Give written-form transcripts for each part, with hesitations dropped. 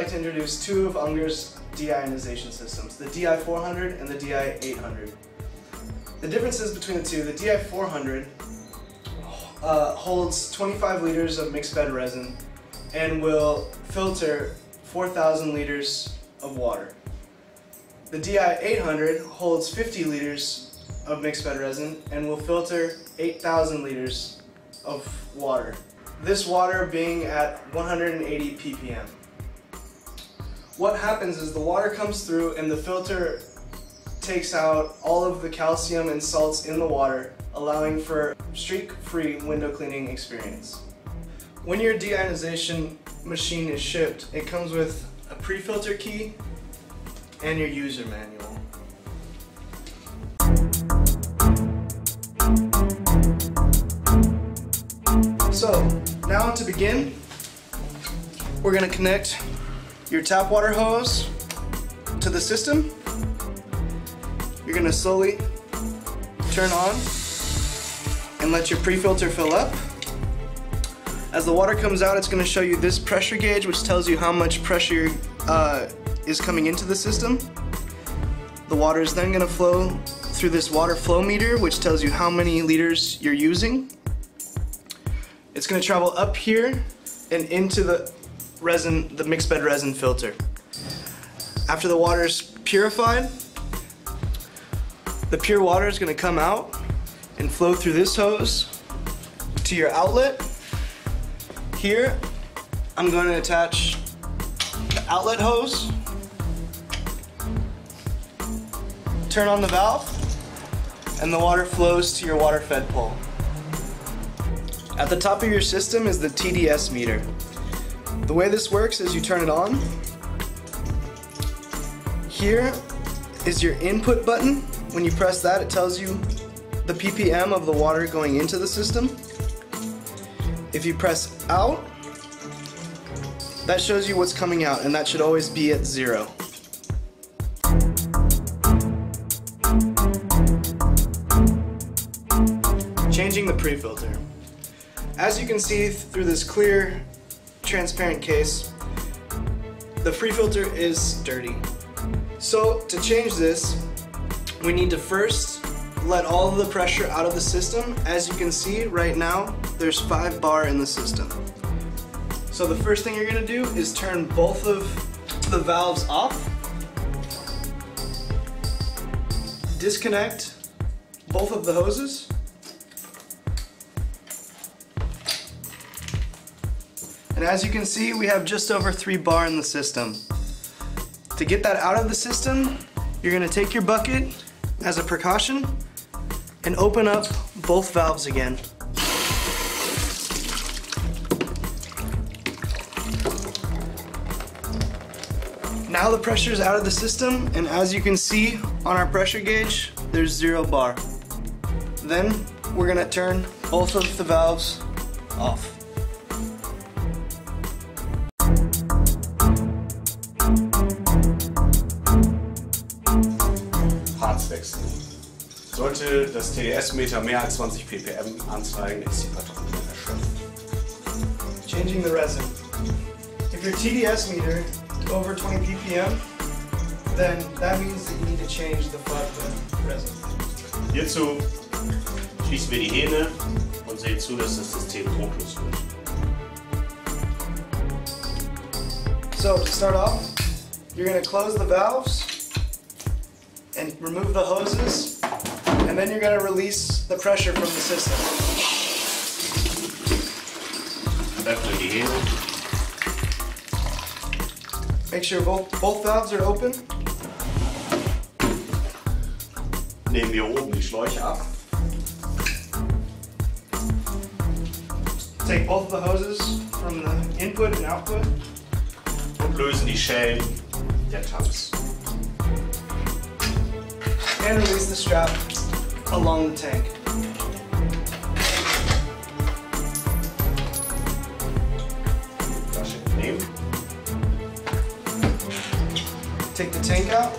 like to introduce two of Unger's deionization systems, the DI400 and the DI800. The differences between the two: the DI400 holds 25 liters of mixed bed resin and will filter 4,000 liters of water. The DI800 holds 50 liters of mixed bed resin and will filter 8,000 liters of water. This water being at 180 ppm. What happens is the water comes through and the filter takes out all of the calcium and salts in the water, allowing for streak-free window cleaning experience. When your deionization machine is shipped, it comes with a pre-filter key and your user manual. So, now to begin, we're going to connect your tap water hose to the system. You're going to slowly turn on and let your pre-filter fill up. As the water comes out, it's going to show you this pressure gauge, which tells you how much pressure is coming into the system. The water is then going to flow through this water flow meter, which tells you how many liters you're using. It's going to travel up here and into the resin, the mixed bed resin filter. After the water is purified, the pure water is going to come out and flow through this hose to your outlet. Here, I'm going to attach the outlet hose, turn on the valve, and the water flows to your water fed pole. At the top of your system is the TDS meter. The way this works is you turn it on. Here is your input button. When you press that, it tells you the ppm of the water going into the system. If you press out, that shows you what's coming out, and that should always be at 0. Changing the pre-filter. As you can see through this clear, transparent case, the pre-filter is dirty. So to change this, we need to first let all of the pressure out of the system. As you can see right now, there's 5 bar in the system. So the first thing you're going to do is turn both of the valves off, disconnect both of the hoses, and as you can see, we have just over 3 bar in the system. To get that out of the system, you're going to take your bucket as a precaution and open up both valves again. Now the pressure is out of the system, and as you can see on our pressure gauge, there's 0 bar. Then we're going to turn both of the valves off. Sollte das TDS-Meter mehr als 20 ppm anzeigen, ist die Batterie erschöpft. Changing the resin. If your TDS meter is over 20 ppm, then that means that you need to change the flood resin. Hierzu schließen wir die Hähne und sehen zu, dass das System drucklos wird. So to start off, you're going to close the valves and remove the hoses, and then you're going to release the pressure from the system. Öffne die Hähne. Make sure both valves are open. Nehmen wir oben die Schläuche ab. Take both of the hoses from the input and output. Und lösen die Schellen der Tanks. And release the strap along the tank. Flasche nehmen. Take the tank out.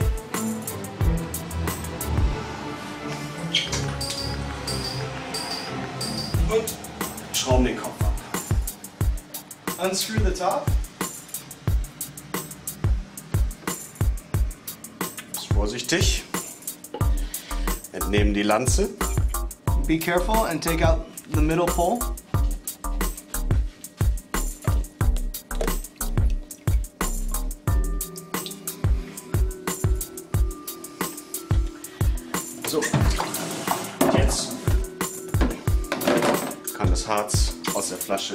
Und schrauben den Kopf ab. Unscrew the top. Vorsichtig. Entnehmen die Lanze. Be careful and take out the middle pole. So, und jetzt kann das Harz aus der Flasche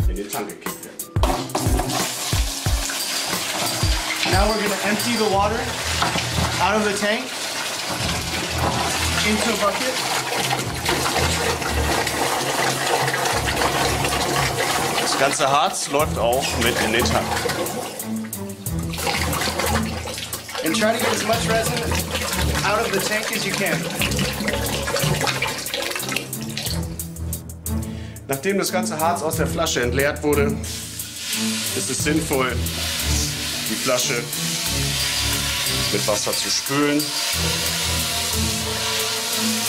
in den Tank gekippt werden. Now we're going to empty the water out of the tank into a bucket. Das ganze Harz läuft auch mit in den Tank. And try to get as much resin out of the tank as you can. Nachdem das ganze Harz aus der Flasche entleert wurde, ist es sinnvoll, die Flasche mit Wasser zu spülen,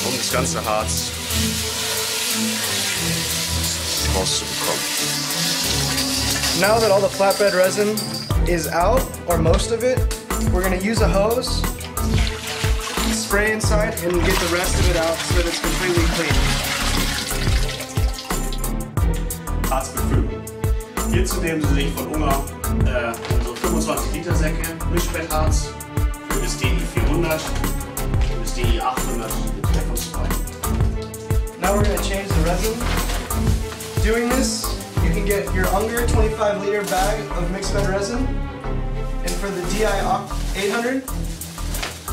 um das ganze Harz rauszubekommen. Now that all the flatbread resin is out, or most of it, we're going to use a hose, spray inside, and get the rest of it out so that it's completely clean. Harzbefüllung. Hierzu nehmen Sie sich von Unger unsere 25 Liter Säcke Mischbettharz für das DI400, für das DI800 betreffungsfrei. Now we're going to change the resin. Doing this, you can get your Unger 25 liter bag of mixed bed resin, and for the DI800,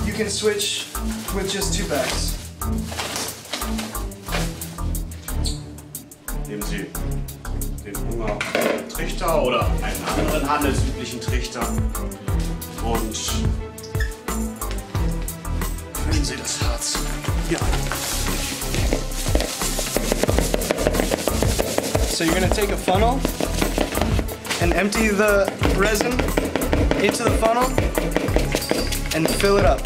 you can switch with just 2 bags. Nehmen Sie den Unger Trichter oder einen anderen handelsüblichen Trichter und füllen Sie das Harz hier ein. So you're going to take a funnel and empty the resin into the funnel and fill it up.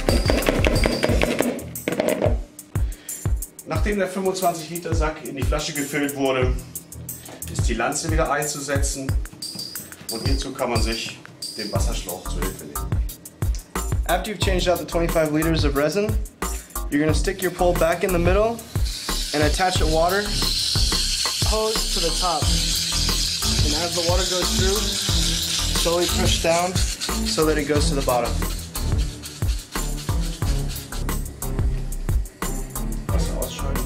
Nachdem der 25 Liter Sack in die Flasche gefüllt wurde, ist die Lanze wieder einzusetzen und hierzu kann man sich den Wasserschlauch zur Hilfe nehmen. After you've changed out the 25 liters of resin, you're going to stick your pole back in the middle and attach a water hose to the top. And as the water goes through, slowly push down so that it goes to the bottom. Wasser ausschalten.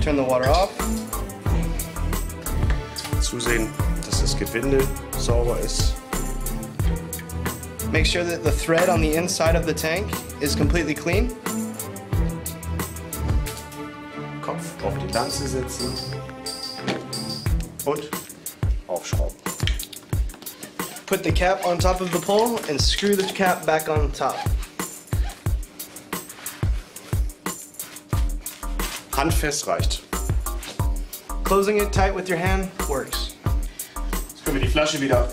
Turn the water off. Zusehen, dass das Gewinde sauber ist. Make sure that the thread on the inside of the tank is completely clean. Kopf auf die Lanze setzen und aufschrauben. Put the cap on top of the pole and screw the cap back on top. Handfest reicht. Closing it tight with your hand works. Jetzt können wir die Flasche wieder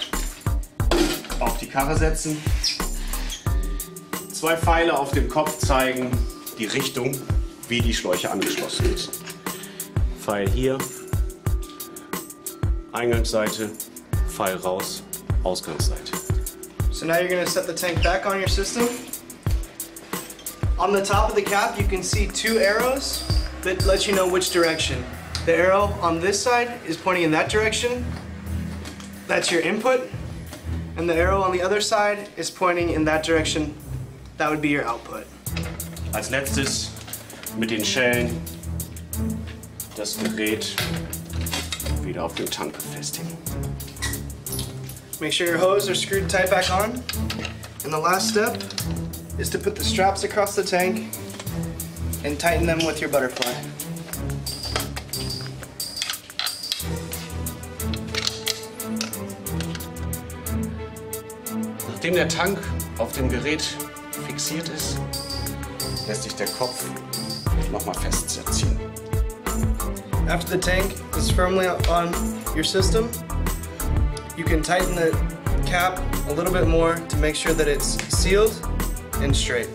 auf die Karre setzen. 2 Pfeile auf dem Kopf zeigen die Richtung, wie die Schläuche angeschlossen sind. Pfeil hier, Eingangsseite, Pfeil raus, Ausgangsseite. So now you're going to set the tank back on your system. On the top of the cap you can see 2 arrows that let you know which direction. The arrow on this side is pointing in that direction. That's your input. And the arrow on the other side is pointing in that direction. That would be your output. Als letztes mit den Schellen das Gerät wieder auf dem Tank befestigen. Make sure your hose are screwed tight back on. And the last step is to put the straps across the tank and tighten them with your butterfly. Nachdem der Tank auf dem Gerät fixiert ist, lässt sich der Kopf nochmal festziehen. After the tank is firmly on your system, you can tighten the cap a little bit more to make sure that it's sealed and straight.